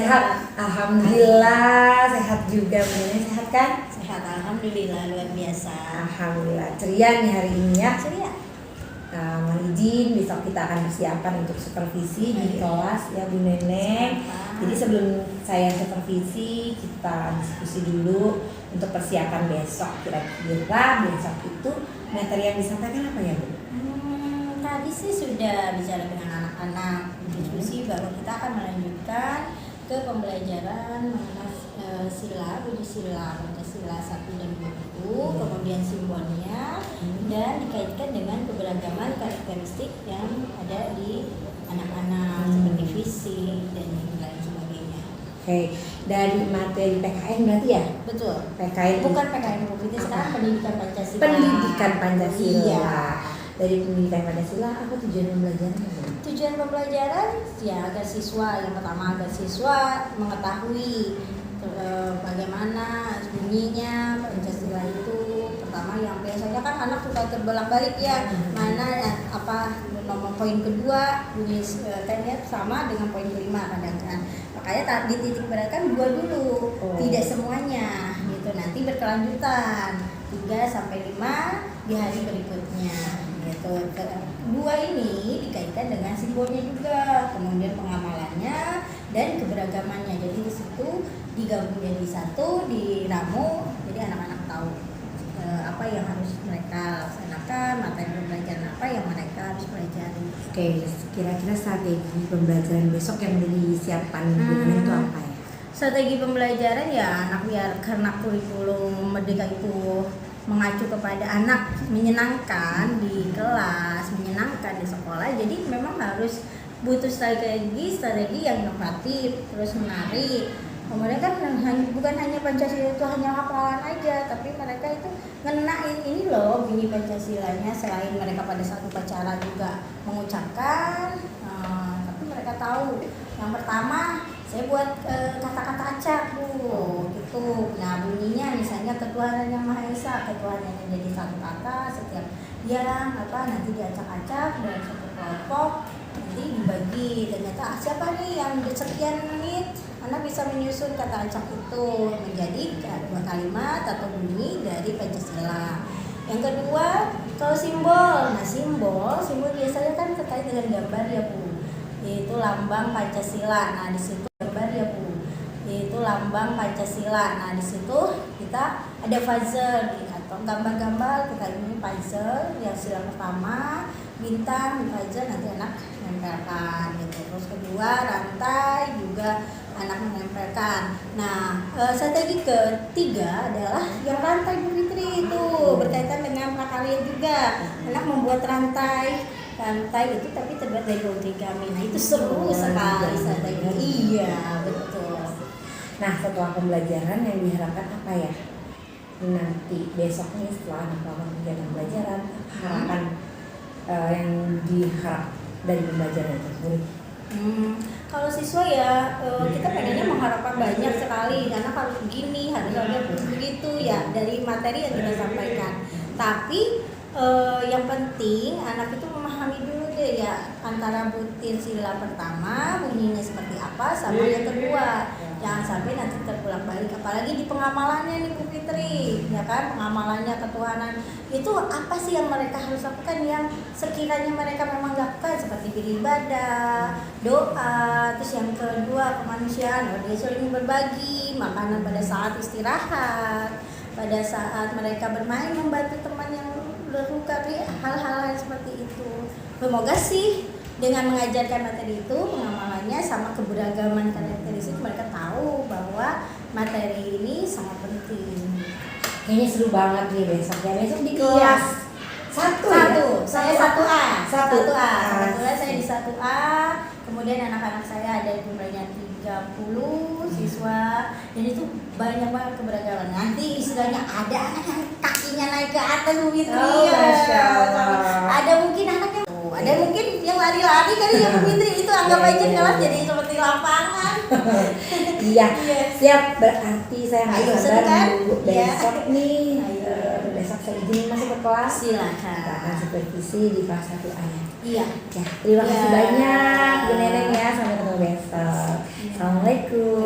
Sehat, alhamdulillah. Sehat juga, benar sehat kan? Sehat, alhamdulillah, luar biasa. Alhamdulillah, ceria nih hari ini ya. Ceria. Mohon izin, besok kita akan persiapan untuk supervisi di kelas ya Bu Neneng. Jadi sebelum saya supervisi, kita diskusi dulu untuk persiapan besok. Kira-kira besok itu materi yang disampaikan apa ya Bu? Tadi sih sudah bicara dengan anak-anak, diskusi bahwa kita akan melanjutkan ke pembelajaran mengenai sila, bunyi sila, Pancasila 1 dan 2 itu, kemudian simbolnya, dan dikaitkan dengan keberagaman karakteristik yang ada di anak-anak seperti fisik dan lain sebagainya. Oke, dari materi PKN berarti ya? Betul. PKN Bukan PKN ini sekarang pendidikan Pancasila. Pendidikan Pancasila. Iya. Dari pendidikan Pancasila apa tujuan pembelajarannya? Tujuan pembelajaran ya agar siswa, yang pertama agar siswa mengetahui bagaimana bunyinya Pancasila itu. Pertama yang biasanya kan anak suka terbolak-balik ya, mana apa nomor poin kedua bunyi kayaknya sama dengan poin kelima kadang kan. Makanya dititik beratkan 2 dulu, tidak semuanya gitu. Nanti berkelanjutan 3 sampai 5 di hari berikutnya gitu. 2 ini dikaitkan dengan simbolnya juga, kemudian pengamalannya dan keberagamannya. Jadi di situ digabung jadi satu, diramu, jadi anak-anak tahu apa yang harus mereka laksanakan, materi pembelajaran apa yang mereka harus pelajari. Oke, kira-kira strategi pembelajaran besok yang disiapkan itu apa ya? Strategi pembelajaran ya anak biar karena kurikulum Merdeka itu mengacu kepada anak menyenangkan di kelas, menyenangkan di sekolah, jadi memang harus butuh strategi yang inovatif, terus menarik. Kemudian kan bukan hanya Pancasila itu hanya hafalan aja, tapi mereka itu ngenain ini loh bunyi Pancasilanya, selain mereka pada saat upacara juga mengucapkan, tapi mereka tahu. Yang pertama saya buat kata-kata acak Bu, gitu. Nah bunyinya misalnya ketuhanan yang Maha Esa, ketuhanan yang jadi satu kata, setiap yang nanti diacak-acak dalam satu kelompok, nanti dibagi. Ternyata siapa nih yang sekian menit, anak bisa menyusun kata acak itu menjadi 2 kalimat atau bunyi dari Pancasila. Yang kedua kalau simbol, nah simbol biasanya kan terkait dengan gambar ya Bu, yaitu lambang Pancasila. Nah di situ gambar ya Bu, yaitu lambang Pancasila. Nah di situ kita ada puzzle atau gambar-gambar, kita ini puzzle yang sila pertama bintang, puzzle nanti anak menempelkan gitu. Terus kedua rantai juga anak menempelkan. Nah strategi ketiga adalah yang rantai Bu Fitri itu berkaitan dengan prakarya juga. Anak membuat rantai itu tapi terbuat dari origami. Nah itu seru sekali strategi. Iya betul. Nah setelah pembelajaran yang diharapkan apa ya? Nanti besok nih setelah anak melakukan kegiatan pembelajaran, harapan yang diharap dari pembelajaran tersebut. Kalau siswa ya kita pengennya mengharapkan banyak sekali, karena harus begini, harus ada begitu ya dari materi yang kita sampaikan. Tapi yang penting anak itu memahami dulu deh ya antara butir sila pertama bunyinya seperti apa sama yang kedua. Jangan sampai nanti terpulang balik, apalagi di pengamalannya nih Bu Fitri, ya kan, pengamalannya ketuhanan itu apa sih yang mereka harus lakukan yang sekiranya mereka memang lakukan, seperti beribadah, doa, terus yang kedua kemanusiaan, dia saling berbagi, makanan pada saat istirahat, pada saat mereka bermain membantu teman yang berluka, hal-hal seperti itu. Semoga sih dengan mengajarkan materi itu, pengamalannya sama keberagaman karakteristik, mereka tahu bahwa materi ini sangat penting. Kayaknya seru banget nih besok ya. Besok di kelas satu. Saya 1A. 1A. Kebetulan saya di 1A. Kemudian anak-anak saya ada jumlahnya 30 siswa, dan itu banyak banget keberagaman. Nanti istilahnya ada anak yang kakinya naik ke atas Bu Fitri. Ada mungkin anaknya ada mungkin yang lari-lari kali ya Bu Fitri, itu anggap aja kelas jadi seperti lapangan. Iya, siap. Berarti saya harus sabar besok nih. Besok saya izin masuk ke kelas. Silakan. Kita akan supervisi di kelas 1A ya. Iya. Ya, terima kasih banyak Bu Neneng ya. Sampai ketemu besok. Assalamualaikum.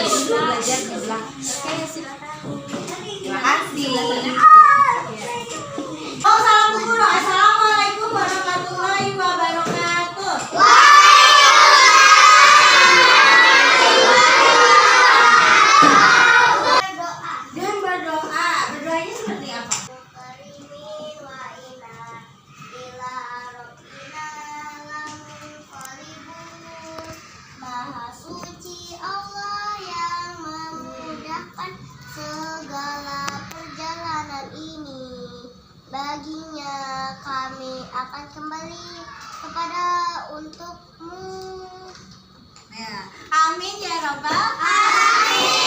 belajar di belakang. Oke, silakan. Terima kasih. Oh, salam guru. Assalamualaikum warahmatullahi wabarakatuh. Dan berdoa. Berdoanya seperti apa? Maha suci Allah yang memudahkan segala perjalanan ini. Baginya kami akan kembali kepada untukmu. Ya. Amin ya Rabbal Alamin.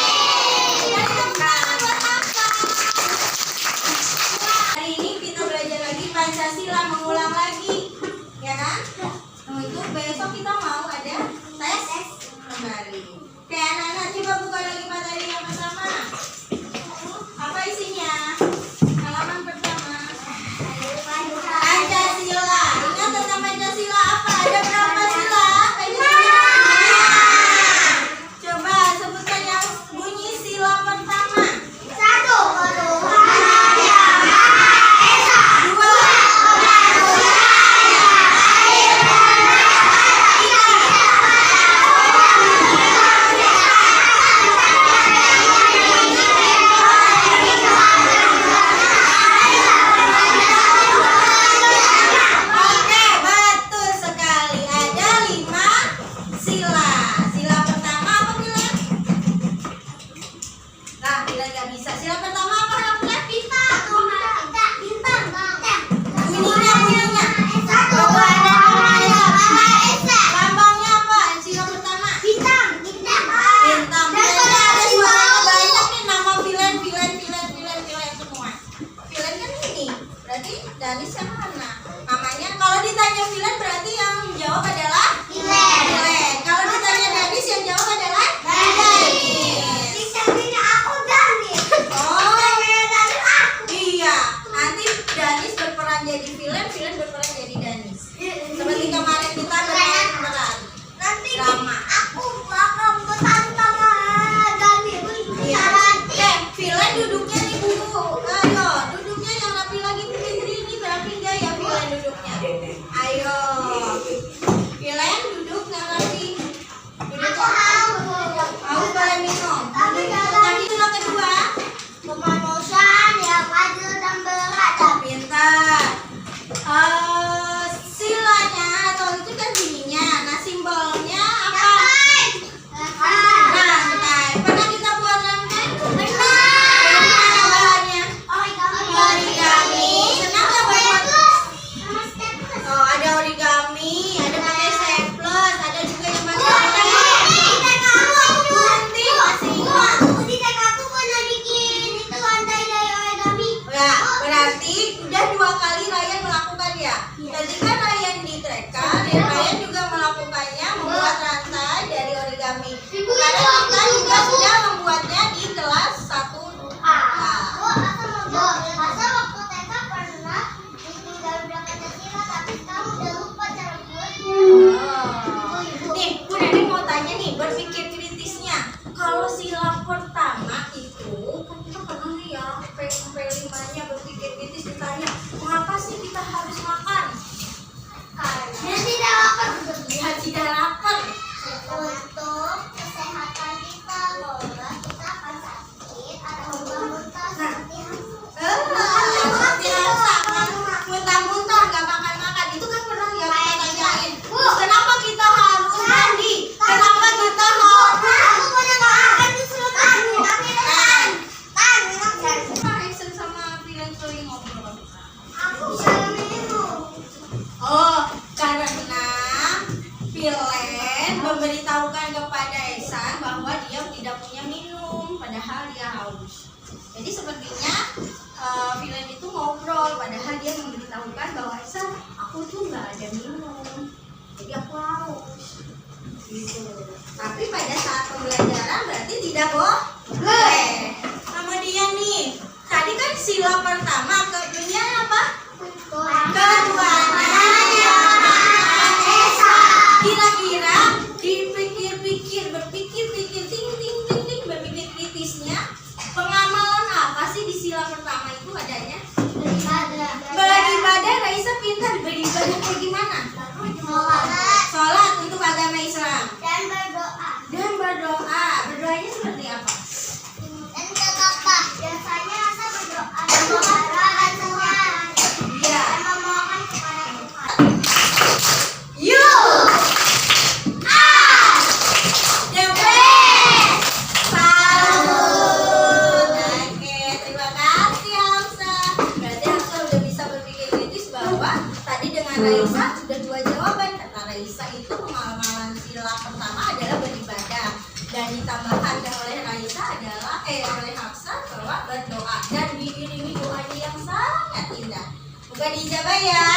Hari ini kita belajar lagi Pancasila, mengulang lagi, ya kan? Untuk besok kita mau ada tes kembali. Oke, anak-anak coba buka lagi materi yang pertama. Apa isinya? Halaman pertama. Pancasila. Ingat tentang Pancasila apa? Ada berapa sila? Coba sebutkan yang bunyi sila pertama. Satu, Dua. Oke, betul sekali. Ada 5 sila. Sila pertama apa bilang? Nah, bilang nggak bisa. Sila pertama apa yang bilang? bintang. Bunyinya. Satu, Coba ada namanya. Esa. Lambangnya apa? Sila pertama. Bintang. Bintang. Berarti ada suaranya banyak nih, nama villain semua. Villain kan ini. Berarti Danis yang mana? Namanya kalau ditanya villain berarti yang jawab adalah villain. Kalau ditanya Danis yang jawab adalah Danis. Oh, iya. Nanti Danis berperan jadi villain berperan jadi Danis. Seperti kemarin kita bermain peran drama. Iya. Villain duduknya nih Bu. Ayo, duduknya yang rapi lagi Bu Fitri, ini rapi enggak ya villain duduknya? Ayo. Villain duduk yang rapi. Duduk. Haus boleh minum. Tadi sila kedua. Pintar. Silanya atau itu kan bunyinya. Nah, simbolnya apa? Rantai. Pernah kita buat rantai? Dari mana bahannya? Origami. Senang nggak buat? Oh, ada origami, ada pakai staples, ada juga yang pakai gunting. Masih ingat? Ya, berarti udah 2 kali Ryan melakukan ya. Tadi kan Ryan di TK dan Ryan juga melakukannya membuat rantai dari origami. Karena kita juga sudah membuatnya di kelas 1A. Masa waktu TK pernah ditinggal udah Pancasila tapi kamu udah lupa cara buatnya. Nih, Bu Nenek mau tanya nih, berpikir kritisnya. Kalau sila pertama itu, kan kita pernah nih ya, sampai 5-nya berpikir kritis ditanya, mengapa sih kita harus makan? Karena tidak lapar. Ya tidak lapar. Untuk kesehatan kita, bahwa kita akan sakit atau muntah seperti Seperti rasa kan, muntah-muntah gak makan-makan. Itu kan pernah ya kita tanyain. Terus kenapa kita harus mandi? Kenapa kita harus aku punya makan justru tadi Action sama Villain sering ngobrol? aku bisa minum. Oh, karena Villain memberitahukan kepada Ehsan bahwa dia tidak punya minum, padahal dia haus. Jadi sepertinya Villain itu ngobrol, padahal dia memberitahukan bahwa Ehsan, aku tuh nggak ada minum, jadi aku haus. Gitu. Tapi pada saat pembelajaran berarti tidak boleh. Kemudian nih, tadi kan sila pertama, kemudian apa? Keduanya Kira-kira dipikir-pikir, berpikir-pikir, ting ting ting pengamalan sila pertama adalah beribadah, dan ditambahkan oleh Raisa adalah oleh Hafsah bahwa berdoa dan diiringi doanya yang sangat indah. Moga dijabah ya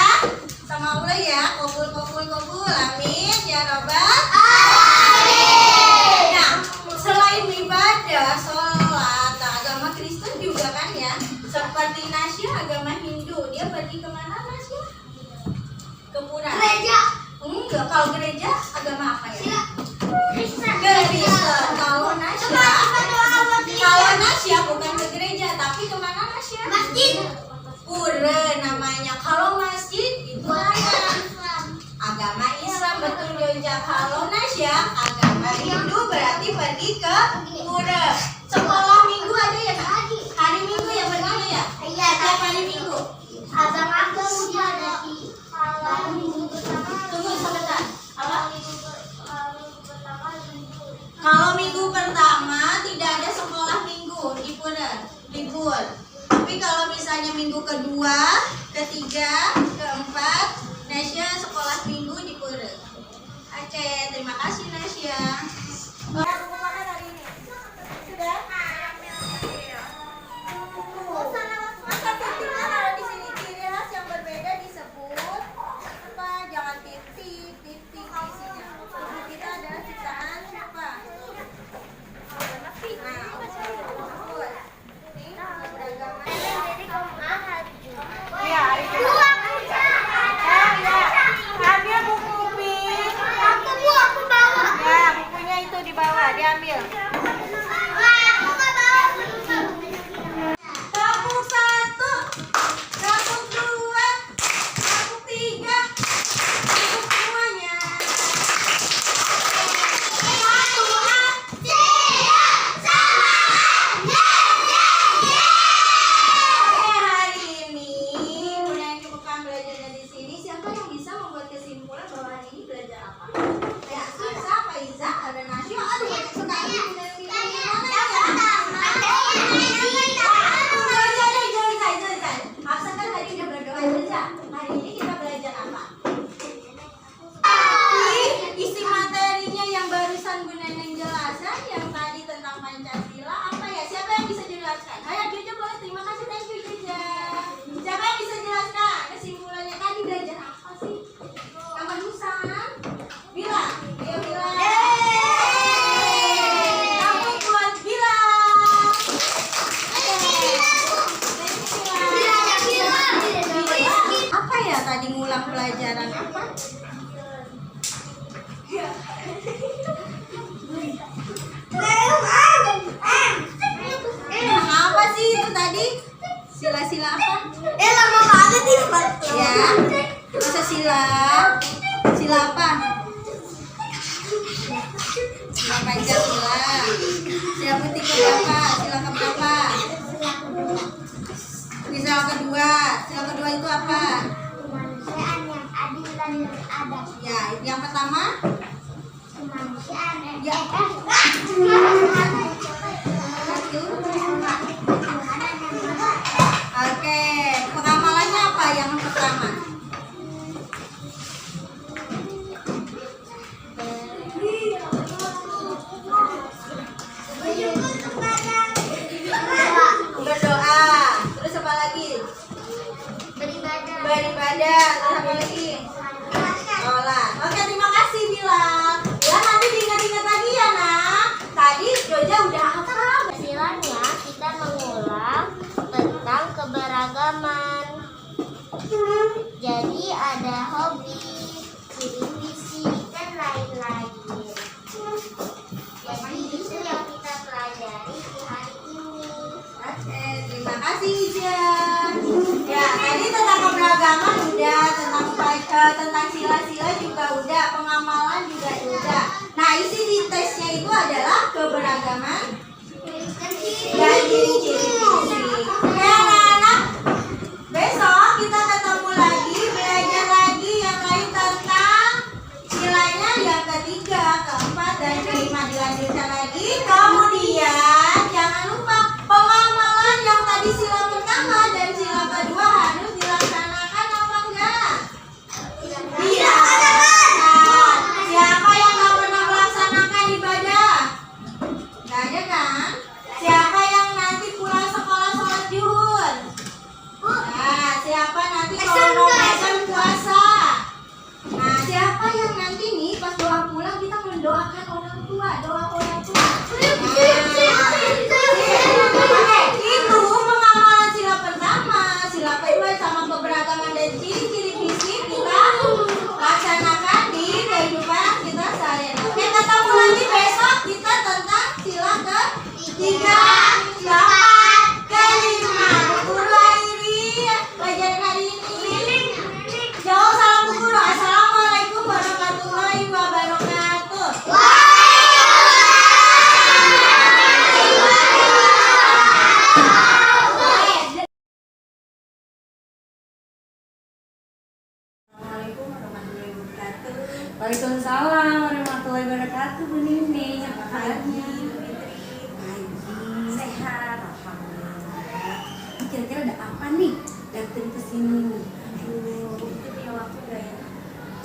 sama Allah ya, kabul, amin ya robbal alamin. Nah, selain ibadah, sholat, agama Kristen juga kan ya, seperti Nasya agama Hindu, dia pergi kemana Nasya? Ke pura. Gereja. Enggak, kalau gereja agama apa ya? Kristen. Kristen. Kalau Nasya bukan ke gereja, tapi kemana Nasya? Masjid. Pura namanya. Kalau masjid itu apa? Islam. Agama Islam, betul Joja. Kalau Nasya agama Hindu berarti pergi ke pura. Sekolah minggu ada ya Kak? Hari Minggu ya pergi ya? Iya, Setiap hari Minggu. agama aku juga ada di kalau minggu pertama. Tunggu sebentar. Apa? Minggu. Kalau minggu pertama tidak ada sekolah minggu di pura, libur. Tapi kalau misalnya minggu kedua, ketiga, keempat, Nasya sekolah minggu di pura. Oke, terima kasih Nasya. Buku makan hari ini. Sudah? Masa titiknya kalau di sini ciri khas yang berbeda disebut apa? Jangan titik isinya. Buku kita adalah ciptaan siapa? Ambil buku Pink. Aku bawa. Ya, bukunya itu di bawah, diambil. Kapuk 1, kapuk 2, kapuk 3, kapuk semuanya. Oke, hari ini Bunda yang cukupkan belajarnya di sini. Siapa yang bisa membuat kesimpulan bahwa hari ini belajar apa? Ya, Aisyah, Faiza, ada Nasya. Aduh, banyak sekali Bunda yang bilang gimana ya? Jangan. Hafsah kan tadi udah berdoa Aiza. Hari ini kita belajar apa? Isi materinya yang barusan Bu Neneng jelaskan, yang tadi tentang Pancasila apa ya? Siapa yang bisa jelaskan? Ayo Jojo boleh, terima kasih, thank you Jojo. Siapa yang bisa jelaskan kesimpulannya tadi belajar apa sih? Yang barusan? Bila? Ayo Bila. Kamu buat Bila. Apa ya tadi ngulang pelajaran apa? Apa sih itu tadi? Sila-sila apa? Lama banget nih. Ya. Masa sila? Sila apa? Sila Pancasila. Sila putih keberapa? Sila keberapa? Sila kedua. Sila kedua itu apa? Kemanusiaan yang adil dan beradab. Ya, yang pertama. Kemanusiaan Ya. Oke, pengamalannya apa yang pertama? Berdoa. Terus apa lagi? Beribadah. Terus apa lagi? Sholat. Oke, terima kasih Bila. Ya, nanti diingat-ingat lagi ya nak. Tadi Joja udah hafal. Hasilnya kita mengulang tentang keberagaman. Jadi ada hobi, ciri fisik, dan lain-lain. Jadi itu yang kita pelajari di hari ini. Oke, terima kasih Jan. Ya, tadi tentang keberagaman udah, tentang sila-sila juga udah, pengamalan juga udah. Nah, isi di tesnya itu adalah keberagaman dan ciri-ciri fisik. Oke, anak-anak, besok kita ketemu lagi, belajar lagi yang lain tentang silanya yang ketiga, keempat, dan kelima, dilanjutkan lagi. Kemudian jangan lupa pengamalan yang tadi sila pertama dan sila kedua harus dilaksanakan apa enggak? Dilaksanakan. Ya, warahmatullahi wabarakatuh, Bu Nini. Apa kabarnya? Fitri. Baik. Sehat. Alhamdulillah. Kira-kira ada apa nih datang ke sini? Aduh, itu punya waktu gak ya?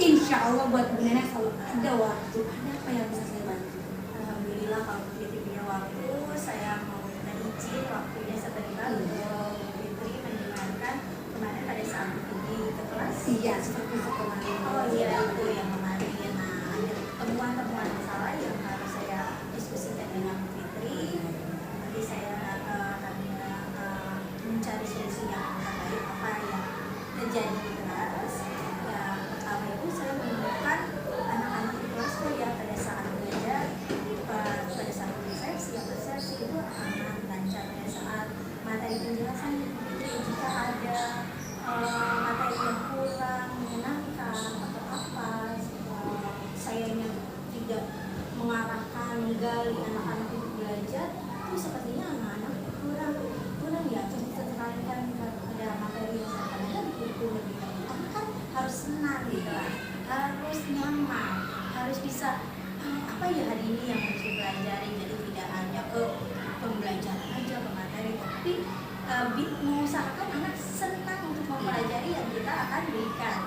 Insya Allah buat Bu Nenek selalu ada waktu. Ada apa yang bisa saya bantu? Alhamdulillah kalau Bu Fitri punya waktu, saya mau minta izin waktunya sebentar untuk Bu Fitri mendengarkan kemarin pada saat Bu Fitri ke kelas. Iya, seperti kemarin. Oh iya, itu yang kemarin. Nah, ada temuan-temuan masalah yang harus saya diskusikan dengan Bu Fitri. Nanti saya akan mencari solusi yang terbaik apa yang terjadi di kelas. Yang pertama itu saya menemukan anak-anak di kelas tuh ya pada saat belajar, pada saat persepsi itu aman lancar pada saat materi penjelasan itu jika ada materi yang kurang menyenangkan atau apa, sayangnya tidak mengarahkan menggali anak-anak untuk belajar, itu sepertinya anak-anak kurang ya tertekankan pada materi yang saya akan kurikulum lebih baik. Karena kan harus senang gitu lah, harus nyaman, harus bisa apa ya hari ini yang harus dipelajari, jadi tidak hanya ke pembelajaran aja ke materi, tapi mengusahakan anak senang untuk mempelajari yang kita akan berikan.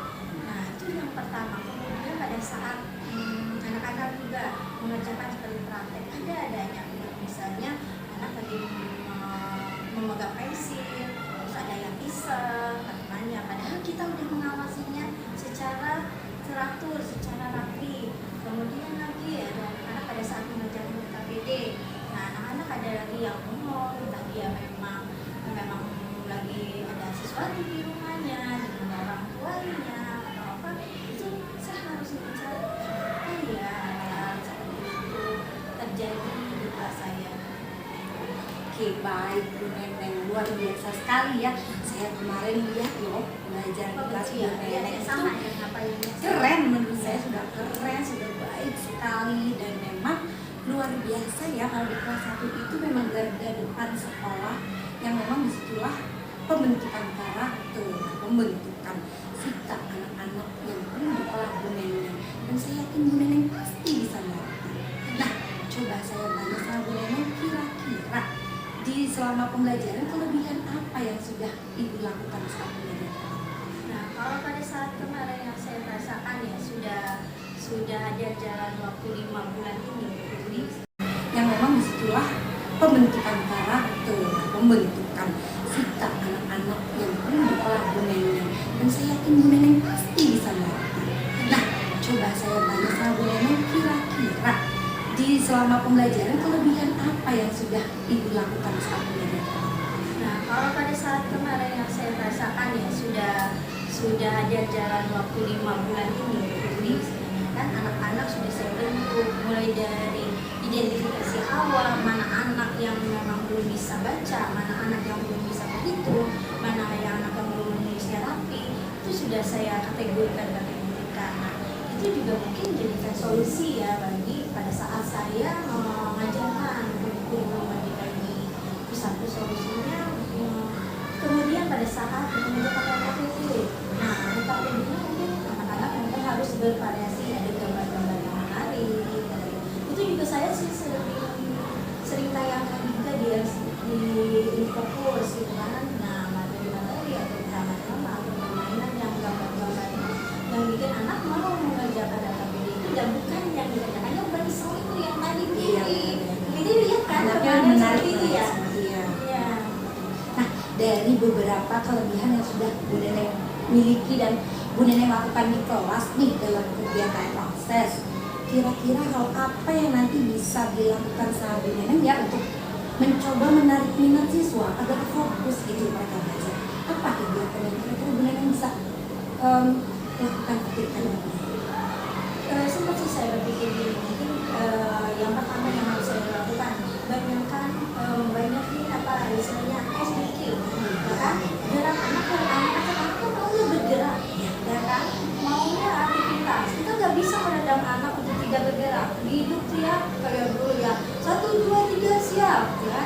Nah itu yang pertama. Kemudian pada saat anak-anak juga mengerjakan seperti praktek ada adanya, misalnya anak lagi memegang pensil, terus ada yang iseng, temannya, padahal kita udah mengawasinya secara teratur, secara rapi. Kemudian lagi ada anak pada saat mengerjakan KPD. Nah, anak-anak ada lagi yang ngomong, entah dia memang lagi ada sesuatu di rumahnya dengan orang tuanya atau apa, itu saya harus mencari apa ya hal seperti itu terjadi di kelas saya. Oke, baik Bu Neneng, luar biasa sekali ya. Saya kemarin lihat loh belajar di kelas Bu Neneng itu sama ya ngapain keren, menurut saya sudah keren, sudah baik sekali, dan memang luar biasa ya. Kalau di kelas 1 itu memang garda depan sekolah yang memang disitulah pembentukan karakter, pembentukan sikap anak-anak yang perlu diolah Bu Neneng, dan saya yakin Bu Neneng pasti bisa melakukan. Nah, coba saya tanya sama Bu Neneng, kira-kira di selama pembelajaran kelebihan apa yang sudah Ibu lakukan saat belajar? Nah, kalau pada saat kemarin yang saya rasakan ya sudah ada jalan waktu 5 bulan ini Yang memang disitulah pembentukan karakter, pembentukan sikap anak-anak yang perlu diolah Bu Neneng, dan saya yakin Bu Neneng pasti bisa melakukan. Nah, coba saya tanya sama Bu Neneng, kira-kira di selama pembelajaran kelebihan apa yang sudah Ibu lakukan saat belajar? Nah, kalau pada saat kemarin yang saya rasakan ya sudah ada jalan waktu 5 bulan ini kan anak-anak sudah saya bentuk mulai dari identifikasi awal, mana anak yang memang belum bisa baca, mana anak yang belum bisa berhitung, mana yang anak yang belum menulisnya rapi, itu sudah saya kategorikan. Nah, itu juga mungkin jadikan solusi ya bagi pada saat saya mengajarkan kurikulum Merdeka ini. Itu satu solusinya. Kemudian pada saat menunjukkan KPD, nah KPD ini mungkin anak-anak mungkin harus bervariasi, ada gambar-gambar yang menarik. Itu juga saya sih sering tayangkan juga di Infocus gitu kan. Nah materi-materi atau drama-drama atau permainan yang gambar-gambar yang bikin anak mau mengerjakan KPD itu, dan bukan yang dikerjakannya bukan iseng itu yang tadi ini lihat kan Yang menarik itu ya. Iya. Nah, dari beberapa kelebihan yang sudah Bu Neneng miliki dan Bu Neneng lakukan di kelas nih dalam kegiatan proses, kira-kira hal apa yang nanti bisa dilakukan sama Bu Neneng ya untuk mencoba menarik minat siswa agar fokus gitu mereka belajar? Apa kegiatan yang kira-kira Bu Neneng bisa lakukan kegiatan ini? Sempat sih saya berpikir gini, mungkin yang pertama yang harus saya lakukan banyakin apa istilahnya SBK, ya kan? Gerak anak tuh maunya bergerak, ya kan? Maunya aktivitas. Kita nggak bisa meredam anak untuk tidak bergerak. Hidup ya kayak dulu ya 1, 2, 3 siap, ya.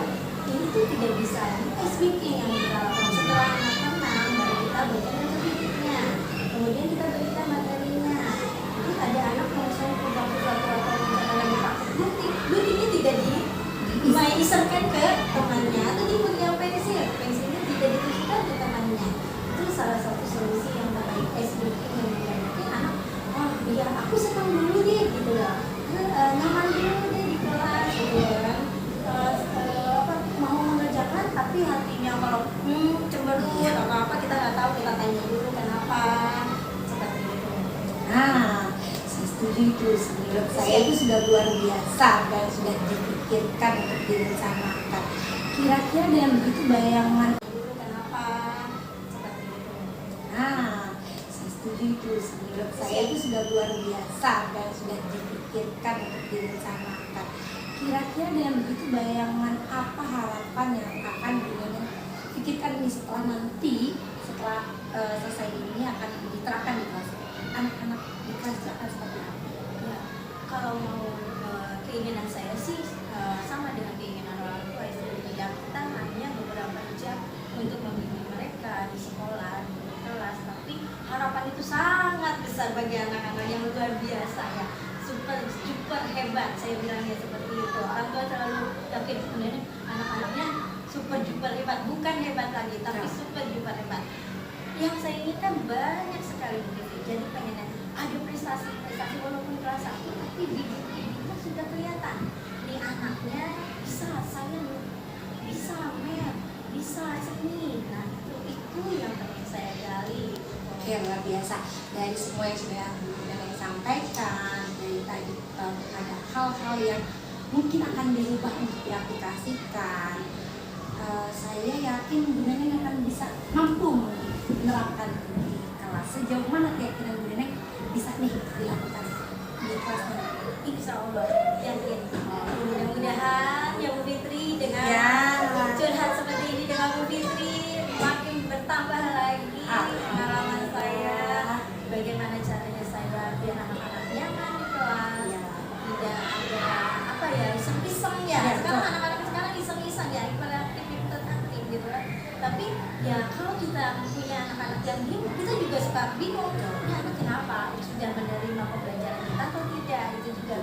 Ini tuh tidak bisa. SBK yang kita lakukan setelah anak tenang, baru kita berikan aktivitasnya. Kemudian kita berikan materinya. Jadi ada anak yang misalnya pegang sesuatu isengkan ke temannya atau dia punya pensilnya tidak ditunjukkan ke temannya. Itu salah satu solusi yang terbaik smoking yang mungkin anak, oh iya aku senang dulu deh gitu loh, nyaman dulu deh di kelas gitu kan. Mau mengerjakan tapi hatinya kalau cemberut atau apa kita nggak tahu, kita tanya dulu kenapa seperti itu. Nah, saya setuju itu. Menurut saya itu sudah luar biasa dan sudah dipikirkan untuk direncanakan. Kira-kira dengan begitu bayangan. Dulu kenapa seperti itu. Nah, saya setuju itu. Menurut saya itu sudah luar biasa dan sudah dipikirkan untuk direncanakan. Kira-kira dengan begitu bayangan apa harapan yang akan pikirkan ini setelah nanti selesai ini akan diterapkan di kelas anak-anak di kelas akan seperti apa? Ya, kalau mau keinginan saya sih sama dengan keinginan orang tua istri ya, kita hanya beberapa jam untuk membimbing mereka di sekolah di kelas, tapi harapan itu sangat besar bagi anak-anak yang luar biasa ya, super hebat saya bilangnya seperti itu. Orang tua selalu yakin sebenarnya anak-anaknya super duper hebat, bukan hebat lagi tapi super duper hebat. Yang saya inginkan banyak sekali begitu. Jadi pengennya ada prestasi walaupun kelas 1 tapi bibit-bibitnya sudah kelihatan. Ini anaknya bisa sains, bisa math, bisa seni. Nah itu yang pengen saya gali. Oke, luar biasa. Dari semua yang sudah yang sampaikan dari tadi ada hal-hal yang mungkin akan dirubah untuk diaplikasikan. Saya yakin Bu Neneng akan bisa mampu menerapkan di kelas. Sejauh mana keyakinan Bu Neneng bisa nih dilakukan di kelas nanti? Insya Allah yakin. Mudah-mudahan ya Bu Fitri dengan curhat seperti ini dengan Bu Fitri makin bertambah lagi pengalaman saya bagaimana caranya saya biar anak-anak nyaman di kelas, tidak ada apa ya iseng-iseng ya. Sekarang anak-anak sekarang iseng-iseng ya, aktif gitu kan. Tapi ya kalau kita punya anak-anak yang bingung, kita juga suka bingung. Ini anak kenapa? Sudah menerima pembelajaran kita atau tidak? Itu juga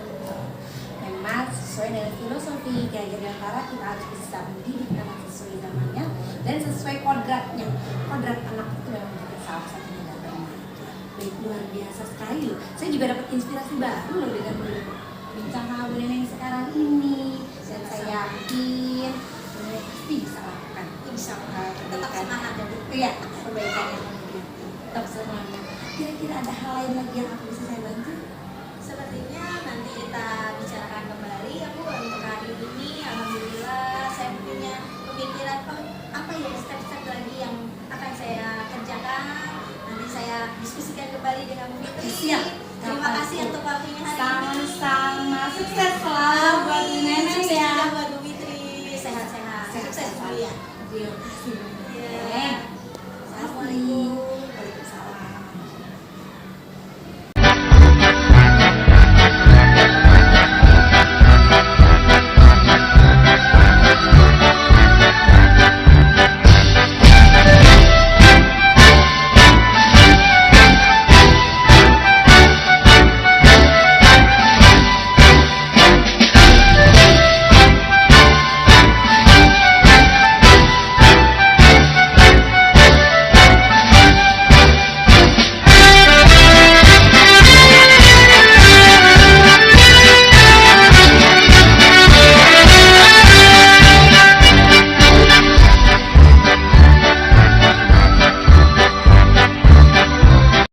Memang sesuai dengan filosofi Ki Hajar Dewantara, kita harus bisa mendidik anak sesuai zamannya dan sesuai kodratnya. Kodrat anak itu memang juga salah satunya datang. Baik, luar biasa sekali loh. Saya juga dapat inspirasi baru loh dengan bincang sama Bu Neneng sekarang ini. Dan saya yakin Bu Neneng pasti bisa lakukan. insya Allah tetap semangat ya Bu. Iya, perbaikan yang begitu. Tetap semangat. Kira-kira ada hal lain lagi yang aku bisa saya bantu? Sepertinya nanti kita bicarakan kembali ya Bu. Untuk hari ini alhamdulillah saya punya pemikiran apa ya step-step lagi yang akan saya kerjakan. Nanti saya diskusikan kembali dengan Bu Fitri. Siap. Terima kasih untuk waktunya hari ini. Sama-sama. Sukses selalu buat Bu Neneng Sukses ya. juga buat Bu Fitri. Sehat-sehat. Sukses Bu ya. Yuk.